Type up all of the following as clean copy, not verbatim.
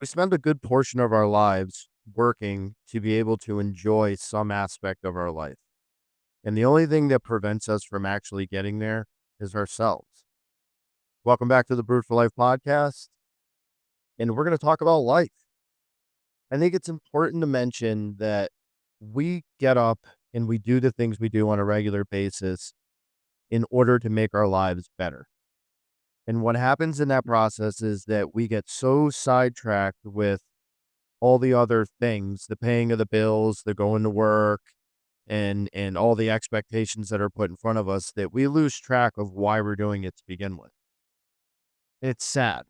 We spend a good portion of our lives working to be able to enjoy some aspect of our life. And the only thing that prevents us from actually getting there is ourselves. Welcome back to the Brewed for Life podcast. And we're going to talk about life. I think it's important to mention that we get up and we do the things we do on a regular basis in order to make our lives better. And what happens in that process is that we get so sidetracked with all the other things, the paying of the bills, the going to work, and all the expectations that are put in front of us that we lose track of why we're doing it to begin with. It's sad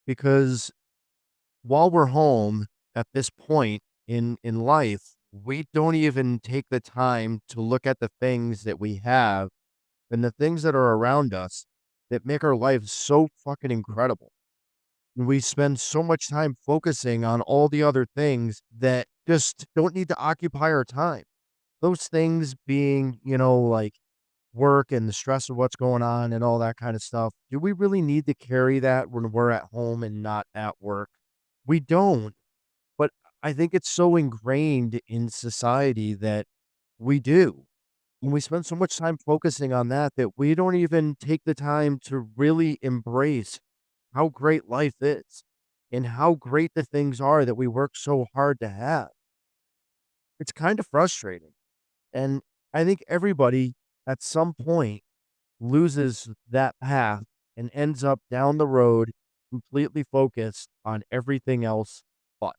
because while we're home at this point in life, we don't even take the time to look at the things that we have and the things that are around us that make our lives so fucking incredible. We spend so much time focusing on all the other things that just don't need to occupy our time. Those things being, like work and the stress of what's going on and all that kind of stuff. Do we really need to carry that when we're at home and not at work? We don't. But I think it's so ingrained in society that we do. And we spend so much time focusing on that we don't even take the time to really embrace how great life is and how great the things are that we work so hard to have. It's kind of frustrating. And I think everybody at some point loses that path and ends up down the road completely focused on everything else but.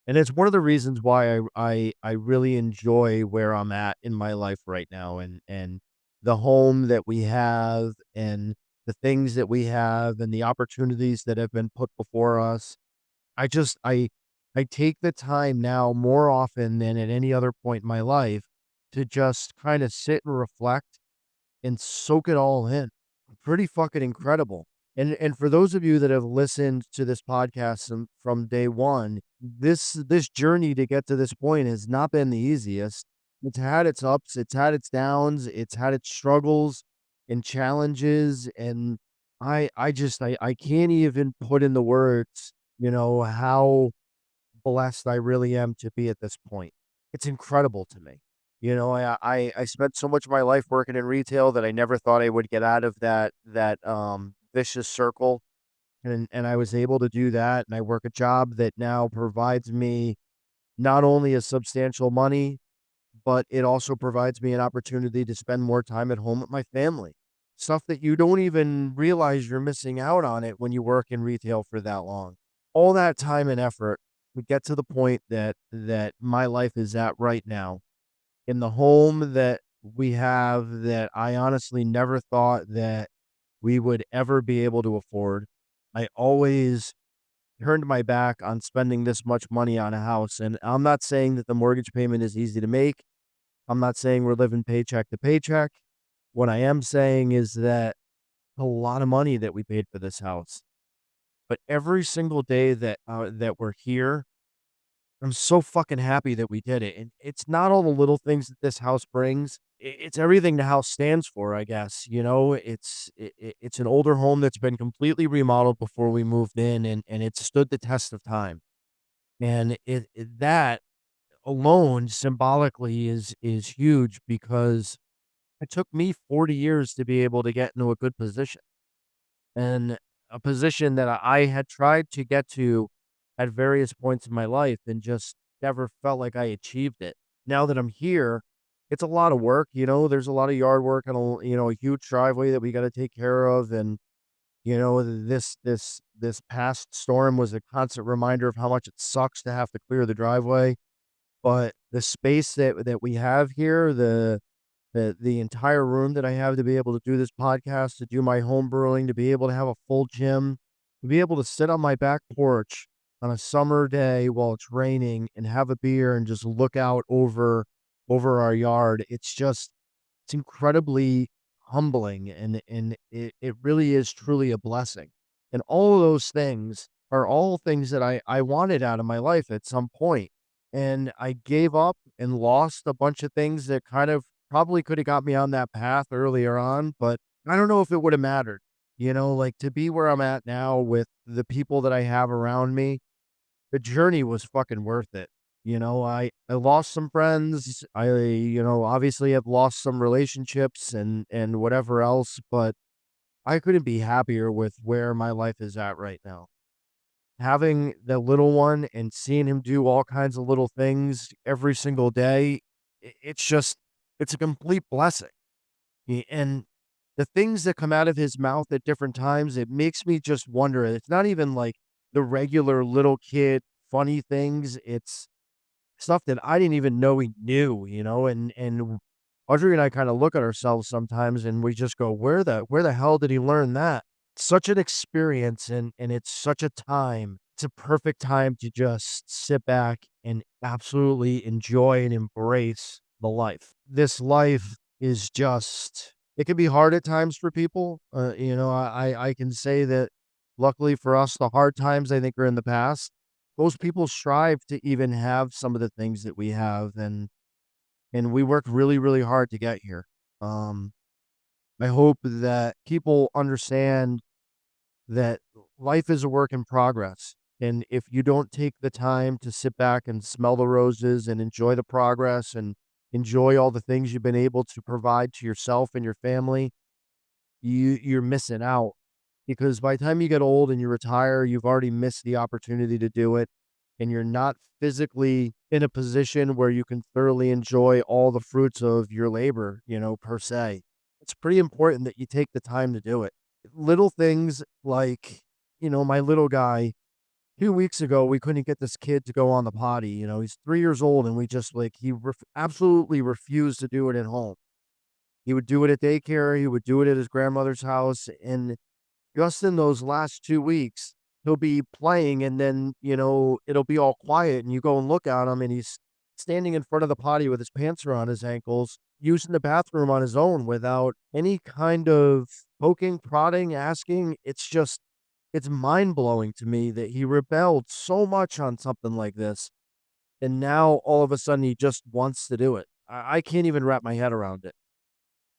And it's one of the reasons why I really enjoy where I'm at in my life right now and the home that we have and the things that we have and the opportunities that have been put before us. I just I take the time now more often than at any other point in my life to just kind of sit and reflect and soak it all in. Pretty fucking incredible. And for those of you that have listened to this podcast from day one, this journey to get to this point has not been the easiest. It's had its ups, it's had its downs, it's had its struggles and challenges, and I can't even put in the words, how blessed I really am to be at this point. It's incredible to me. I spent so much of my life working in retail that I never thought I would get out of that vicious circle, and I was able to do that, and I work a job that now provides me not only a substantial money, but it also provides me an opportunity to spend more time at home with my family. Stuff that you don't even realize you're missing out on it when you work in retail for that long. All that time and effort to get to the point that my life is at right now in the home that we have that I honestly never thought that we would ever be able to afford. I always turned my back on spending this much money on a house, and I'm not saying that the mortgage payment is easy to make. I'm not saying we're living paycheck to paycheck. What I am saying is that a lot of money that we paid for this house. But every single day that we're here, I'm so fucking happy that we did it, and it's not all the little things that this house brings. It's everything the house stands for, I guess. It's an older home that's been completely remodeled before we moved in, and it stood the test of time. And that alone symbolically is huge because it took me 40 years to be able to get into a good position, and a position that I had tried to get to at various points in my life and just never felt like I achieved it. Now that I'm here, it's a lot of work, there's a lot of yard work and a huge driveway that we got to take care of. And, this past storm was a constant reminder of how much it sucks to have to clear the driveway. But the space that we have here, the entire room that I have to be able to do this podcast, to do my home brewing, to be able to have a full gym, to be able to sit on my back porch on a summer day while it's raining and have a beer and just look out over our yard. It's incredibly humbling and it really is truly a blessing. And all of those things are all things that I wanted out of my life at some point. And I gave up and lost a bunch of things that kind of probably could have got me on that path earlier on, but I don't know if it would have mattered. Like to be where I'm at now with the people that I have around me, the journey was fucking worth it. I lost some friends. Obviously have lost some relationships and whatever else, but I couldn't be happier with where my life is at right now. Having the little one and seeing him do all kinds of little things every single day, it's a complete blessing. And the things that come out of his mouth at different times, it makes me just wonder. It's not even like the regular little kid funny things. It's stuff that I didn't even know he knew, and Audrey and I kind of look at ourselves sometimes and we just go, where the hell did he learn that? Such an experience and it's such a time. It's a perfect time to just sit back and absolutely enjoy and embrace the life. This life is just it can be hard at times for people. I can say that luckily for us, the hard times I think are in the past. Most people strive to even have some of the things that we have, and we work really, really hard to get here. Um, I hope that people understand that life is a work in progress. And if you don't take the time to sit back and smell the roses and enjoy the progress and enjoy all the things you've been able to provide to yourself and your family, you're missing out. Because by the time you get old and you retire, you've already missed the opportunity to do it. And you're not physically in a position where you can thoroughly enjoy all the fruits of your labor, per se. It's pretty important that you take the time to do it. Little things like, my little guy, 2 weeks ago, we couldn't get this kid to go on the potty. He's 3 years old and we just like, absolutely refused to do it at home. He would do it at daycare. He would do it at his grandmother's house. And just in those last 2 weeks, he'll be playing and then, it'll be all quiet and you go and look at him and he's standing in front of the potty with his pants around his ankles, using the bathroom on his own without any kind of poking, prodding, asking. It's mind blowing to me that he rebelled so much on something like this. And now all of a sudden he just wants to do it. I can't even wrap my head around it.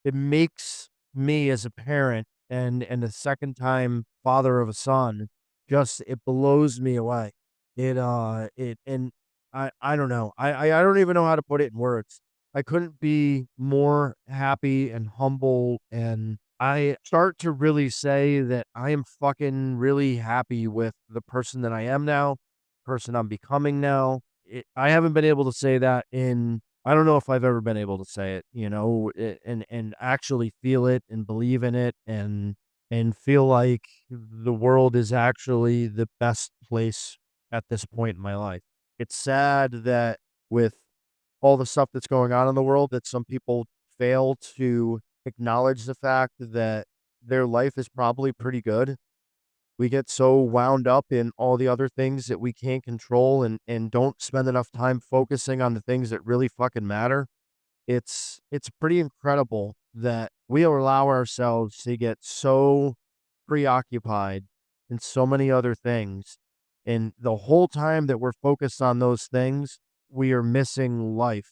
It makes me as a parent and a second time father of a son, just it blows me away. It and I don't know. I don't even know how to put it in words. I couldn't be more happy and humble, and I start to really say that I am fucking really happy with the person that I am now, person I'm becoming now. I haven't been able to say that in I don't know if I've ever been able to say it, and actually feel it and believe in it and feel like the world is actually the best place at this point in my life. It's sad that with all the stuff that's going on in the world that some people fail to acknowledge the fact that their life is probably pretty good. We get so wound up in all the other things that we can't control and don't spend enough time focusing on the things that really fucking matter. It's pretty incredible that we allow ourselves to get so preoccupied in so many other things. And the whole time that we're focused on those things, we are missing life.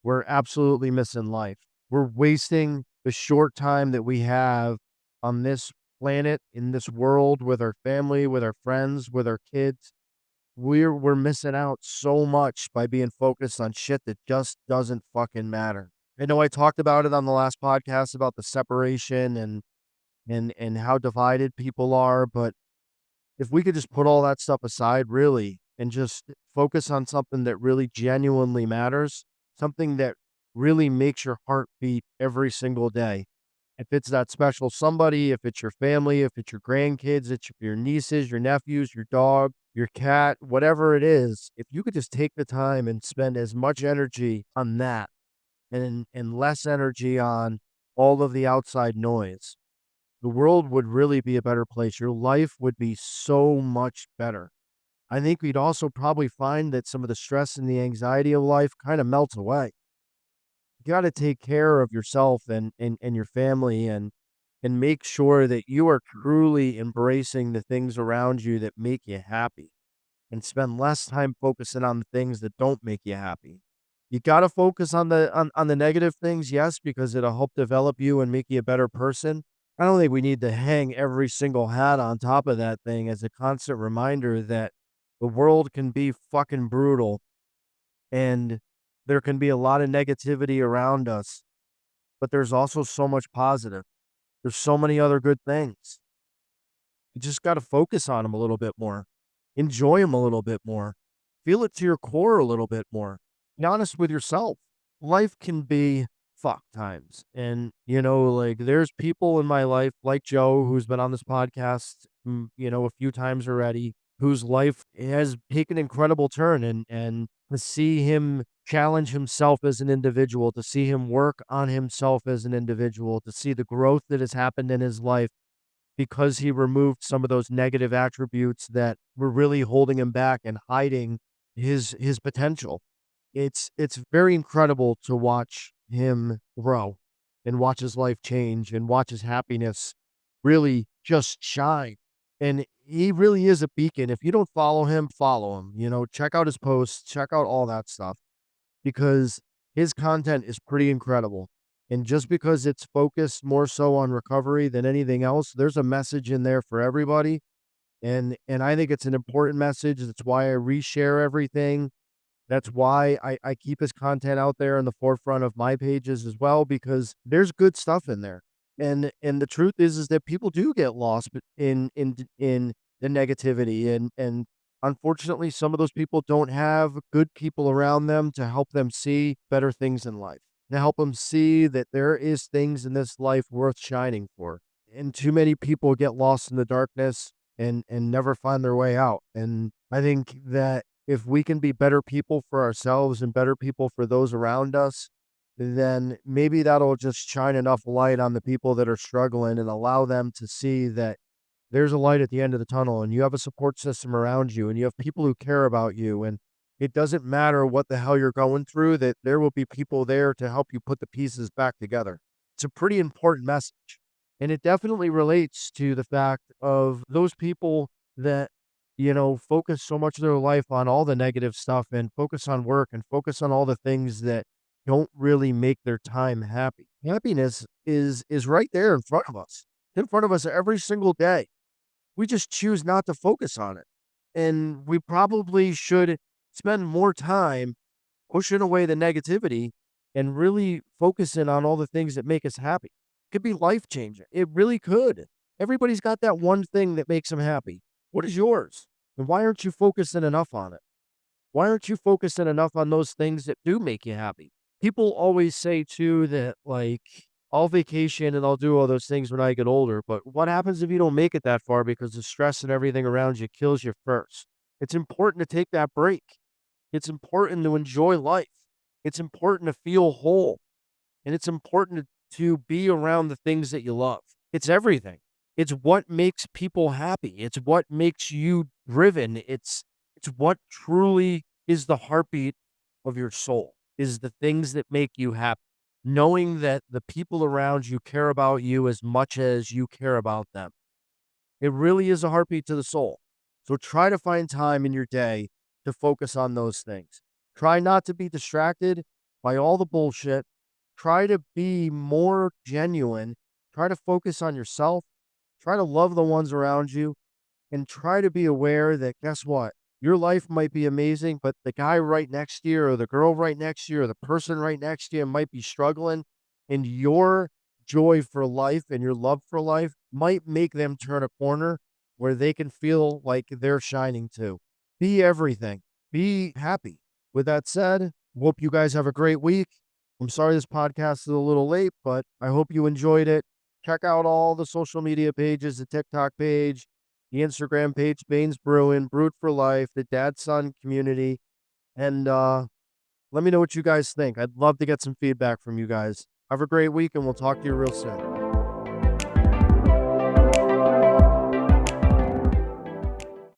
We're absolutely missing life. We're wasting the short time that we have on this planet, in this world, with our family, with our friends, with our kids. We're missing out so much by being focused on shit that just doesn't fucking matter. I know I talked about it on the last podcast about the separation and how divided people are, but if we could just put all that stuff aside really and just focus on something that really genuinely matters, something that really makes your heart beat every single day. If it's that special somebody, if it's your family, if it's your grandkids, it's your nieces, your nephews, your dog, your cat, whatever it is, if you could just take the time and spend as much energy on that and less energy on all of the outside noise, the world would really be a better place. Your life would be so much better. I think we'd also probably find that some of the stress and the anxiety of life kind of melts away. You got to take care of yourself and your family and make sure that you are truly embracing the things around you that make you happy and spend less time focusing on the things that don't make you happy. You got to focus on the negative things, yes, because it'll help develop you and make you a better person. I don't think we need to hang every single hat on top of that thing as a constant reminder that The world can be fucking brutal, and there can be a lot of negativity around us, but there's also so much positive. There's so many other good things. You just got to focus on them a little bit more. Enjoy them a little bit more. Feel it to your core a little bit more. Be honest with yourself. Life can be fuck times. And, like there's people in my life like Joe, who's been on this podcast, a few times already, whose life has taken an incredible turn, and to see him challenge himself as an individual, to see him work on himself as an individual, to see the growth that has happened in his life because he removed some of those negative attributes that were really holding him back and hiding his potential. It's very incredible to watch him grow and watch his life change and watch his happiness really just shine. And he really is a beacon. If you don't follow him, follow him. Check out his posts, check out all that stuff because his content is pretty incredible. And just because it's focused more so on recovery than anything else, there's a message in there for everybody. And I think it's an important message. That's why I reshare everything. That's why I keep his content out there in the forefront of my pages as well, because there's good stuff in there. And the truth is that people do get lost in the negativity, and unfortunately some of those people don't have good people around them to help them see better things in life, to help them see that there is things in this life worth shining for. And too many people get lost in the darkness and never find their way out. And I think that if we can be better people for ourselves and better people for those around us, then maybe that'll just shine enough light on the people that are struggling and allow them to see that there's a light at the end of the tunnel, and you have a support system around you, and you have people who care about you. And it doesn't matter what the hell you're going through, that there will be people there to help you put the pieces back together. It's a pretty important message. And it definitely relates to the fact of those people that, focus so much of their life on all the negative stuff and focus on work and focus on all the things that don't really make their time happy. Happiness is right there in front of us. In front of us every single day. We just choose not to focus on it. And we probably should spend more time pushing away the negativity and really focusing on all the things that make us happy. It could be life changing. It really could. Everybody's got that one thing that makes them happy. What is yours? And why aren't you focusing enough on it? Why aren't you focusing enough on those things that do make you happy? People always say too that like I'll vacation and I'll do all those things when I get older, but what happens if you don't make it that far because the stress and everything around you kills you first? It's important to take that break. It's important to enjoy life. It's important to feel whole. And it's important to be around the things that you love. It's everything. It's what makes people happy. It's what makes you driven. It's what truly is the heartbeat of your soul, is the things that make you happy. Knowing that the people around you care about you as much as you care about them. It really is a heartbeat to the soul. So try to find time in your day to focus on those things. Try not to be distracted by all the bullshit. Try to be more genuine. Try to focus on yourself. Try to love the ones around you. And try to be aware that, guess what? Your life might be amazing, but the guy right next to you or the girl right next to you or the person right next to you might be struggling. And your joy for life and your love for life might make them turn a corner where they can feel like they're shining too. Be everything. Be happy. With that said, hope you guys have a great week. I'm sorry this podcast is a little late, but I hope you enjoyed it. Check out all the social media pages, the TikTok page, the Instagram page, Baines Brewing, Brewed for Life, the Dad Son community. And let me know what you guys think. I'd love to get some feedback from you guys. Have a great week, and we'll talk to you real soon.